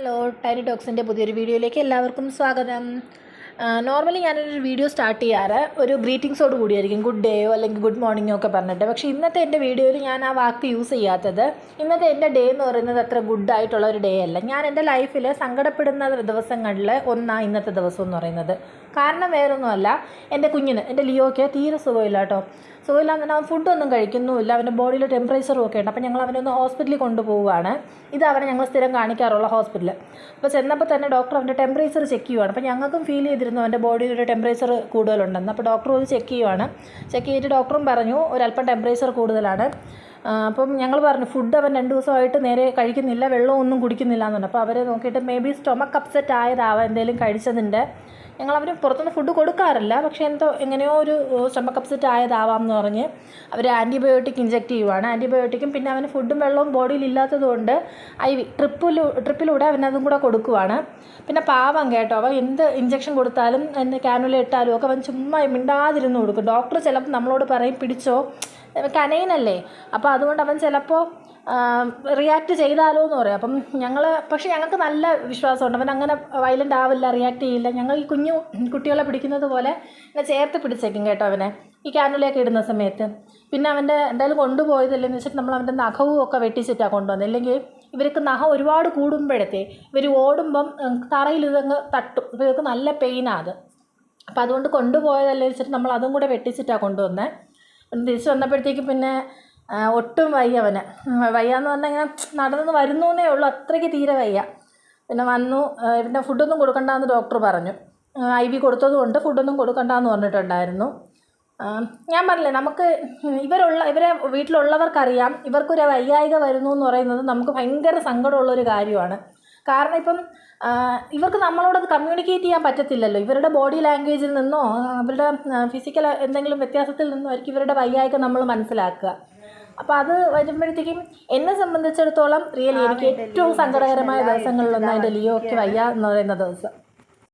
Hello, tiny ടോക്സിൻ്റെ പുതിയൊരു വീഡിയോയിലേക്ക് എല്ലാവർക്കും സ്വാഗതം. നോർമലി ഞാനൊരു വീഡിയോ സ്റ്റാർട്ട് ചെയ്യാറ് ഒരു ഗ്രീറ്റിങ്സോട് കൂടിയായിരിക്കും, ഗുഡ് ഡേയോ അല്ലെങ്കിൽ ഗുഡ് മോർണിംഗോ ഒക്കെ പറഞ്ഞിട്ട്. പക്ഷേ ഇന്നത്തെ എൻ്റെ വീഡിയോയിൽ ഞാൻ ആ വാക്ക് യൂസ് ചെയ്യാത്തത്, ഇന്നത്തെ എൻ്റെ ഡേ എന്ന് പറയുന്നത് അത്ര ഗുഡായിട്ടുള്ള ഒരു ഡേ അല്ല. ഞാൻ എൻ്റെ ലൈഫിൽ സങ്കടപ്പെടുന്ന ദിവസങ്ങളിൽ ഒന്നാണ് ഇന്നത്തെ ദിവസം എന്ന് പറയുന്നത്. കാരണം വേറൊന്നുമല്ല, എൻ്റെ കുഞ്ഞിന്, എൻ്റെ ലിയോയ്ക്ക് തീരെ സുഖമില്ല കേട്ടോ. സുഖമില്ലാന്ന് പറഞ്ഞാൽ അവൻ ഫുഡൊന്നും കഴിക്കുന്നുമില്ല, അവൻ്റെ ബോഡിയിൽ ടെമ്പറേച്ചറും ഒക്കെ ഉണ്ട്. അപ്പോൾ ഞങ്ങൾ അവനൊന്ന് ഹോസ്പിറ്റലിൽ കൊണ്ടുപോവുകയാണ്. ഇത് അവനെ ഞങ്ങൾ സ്ഥിരം കാണിക്കാറുള്ള ഹോസ്പിറ്റൽ. അപ്പോൾ ചെന്നപ്പോൾ തന്നെ ഡോക്ടർ അവൻ്റെ ടെമ്പറേച്ചർ ചെക്ക് ചെയ്യുവാണ്. അപ്പോൾ ഞങ്ങൾക്കും ഫീൽ ചെയ്തിരുന്നു അവൻ്റെ ബോഡിയിൽ ഒരു ടെമ്പറേച്ചർ കൂടുതലുണ്ടെന്ന്. അപ്പോൾ ഡോക്ടർ അത് ചെക്ക് ചെയ്യുവാണ്. ചെക്ക് ചെയ്തിട്ട് ഡോക്ടറും പറഞ്ഞു ഒരല്പം ടെമ്പറേച്ചർ കൂടുതലാണ്. അപ്പം ഞങ്ങൾ പറഞ്ഞു ഫുഡ് അവൻ 2 ദിവസമായിട്ട് നേരെ കഴിക്കുന്നില്ല, വെള്ളമൊന്നും കുടിക്കുന്നില്ല എന്ന് പറഞ്ഞു. അപ്പോൾ അവരെ നോക്കിയിട്ട് മേ ബി സ്റ്റൊമക്ക് അപ്സെറ്റ് ആയതാവാം എന്തെങ്കിലും കഴിച്ചതിൻ്റെ. ഞങ്ങളവന് പുറത്തുനിന്ന് ഫുഡ് കൊടുക്കാറില്ല, പക്ഷേ എങ്ങനെയോ ഒരു സ്റ്റൊമക്ക് അപ്സെറ്റ് ആയതാവാം എന്ന് പറഞ്ഞ് അവർ ആൻറ്റിബയോട്ടിക് ഇഞ്ചെക്റ്റ് ചെയ്യുവാണ്. ആൻറ്റിബയോട്ടിക്കും പിന്നെ അവന് ഫുഡും വെള്ളവും ബോഡിയിൽ ഇല്ലാത്തതുകൊണ്ട് IV ട്രിപ്പിലൂടെ അവനതും കൂടെ കൊടുക്കുവാണ്. പിന്നെ പാവം കേട്ടോ, അവൻ എന്ത് ഇഞ്ചക്ഷൻ കൊടുത്താലും കാനുല ഇട്ടാലും ഒക്കെ അവൻ ചുമ്മാ മിണ്ടാതിരുന്ന് കൊടുക്കും. ഡോക്ടർ ചിലപ്പോൾ നമ്മളോട് പറയും പിടിച്ചോ, കനൈനല്ലേ, അപ്പോൾ അതുകൊണ്ട് അവൻ ചിലപ്പോൾ റിയാക്ട് ചെയ്താലോ എന്ന് പറയും. അപ്പം പക്ഷേ ഞങ്ങൾക്ക് നല്ല വിശ്വാസമുണ്ട് അവൻ അങ്ങനെ വയലൻ്റ് ആവില്ല, റിയാക്ട് ചെയ്യില്ല. ഞങ്ങൾ ഈ കുട്ടികളെ പിടിക്കുന്നത് പോലെ ചേർത്ത് പിടിച്ചേക്കും കേട്ടോ അവനെ ഈ കാനുലയൊക്കെ ഇടുന്ന സമയത്ത്. പിന്നെ അവൻ്റെ എന്തായാലും കൊണ്ടുപോയതല്ലെന്ന് വെച്ചിട്ട് നമ്മൾ അവൻ്റെ നഖവും ഒക്കെ വെട്ടിച്ചിട്ടാണ് കൊണ്ടുവന്നത്. അല്ലെങ്കിൽ ഇവർക്ക് നഖം ഒരുപാട് കൂടുമ്പോഴത്തെ ഇവർ ഓടുമ്പം തറയിൽ ഇതങ്ങ് തട്ടും, അപ്പോൾ ഇവർക്ക് നല്ല പെയിനാണ് അത്. അപ്പോൾ അതുകൊണ്ട് കൊണ്ടുപോയതല്ലേ വെച്ചിട്ട് നമ്മൾ അതും കൂടെ വെട്ടിച്ചിട്ടാണ് കൊണ്ടുവന്നത്. തിരിച്ച് വന്നപ്പോഴത്തേക്ക് പിന്നെ ഒട്ടും വയ്യവന് വയ്യാന്ന് പറഞ്ഞാൽ ഇങ്ങനെ നടന്ന് വരുന്നേ ഉള്ളൂ, അത്രയ്ക്ക് തീരെ വയ്യ. പിന്നെ വന്നു, പിന്നെ ഫുഡൊന്നും കൊടുക്കണ്ടെന്ന് ഡോക്ടർ പറഞ്ഞു. IV കൊടുത്തതുകൊണ്ട് ഫുഡൊന്നും കൊടുക്കണ്ടെന്ന് പറഞ്ഞിട്ടുണ്ടായിരുന്നു. ഞാൻ പറഞ്ഞില്ലേ, നമുക്ക് ഇവരെ വീട്ടിലുള്ളവർക്കറിയാം ഇവർക്കൊരു വയ്യായിക വരുന്നു എന്ന് പറയുന്നത് നമുക്ക് ഭയങ്കര സങ്കടമുള്ളൊരു കാര്യമാണ്. കാരണം ഇപ്പം ഇവർക്ക് നമ്മളോടത് കമ്മ്യൂണിക്കേറ്റ് ചെയ്യാൻ പറ്റത്തില്ലല്ലോ. ഇവരുടെ ബോഡി ലാംഗ്വേജിൽ നിന്നോ അവരുടെ ഫിസിക്കൽ എന്തെങ്കിലും വ്യത്യാസത്തിൽ നിന്നോ ആയിരിക്കും ഇവരുടെ വയ്യായിക നമ്മൾ മനസ്സിലാക്കുക. അപ്പോൾ അത് വരുമ്പോഴത്തേക്കും എന്നെ സംബന്ധിച്ചിടത്തോളം റിയലി എനിക്ക് ഏറ്റവും സങ്കടകരമായ ദിവസങ്ങളിലൊന്നും എൻ്റെ ലിയോയ്ക്ക് വയ്യ എന്ന് പറയുന്ന ദിവസം.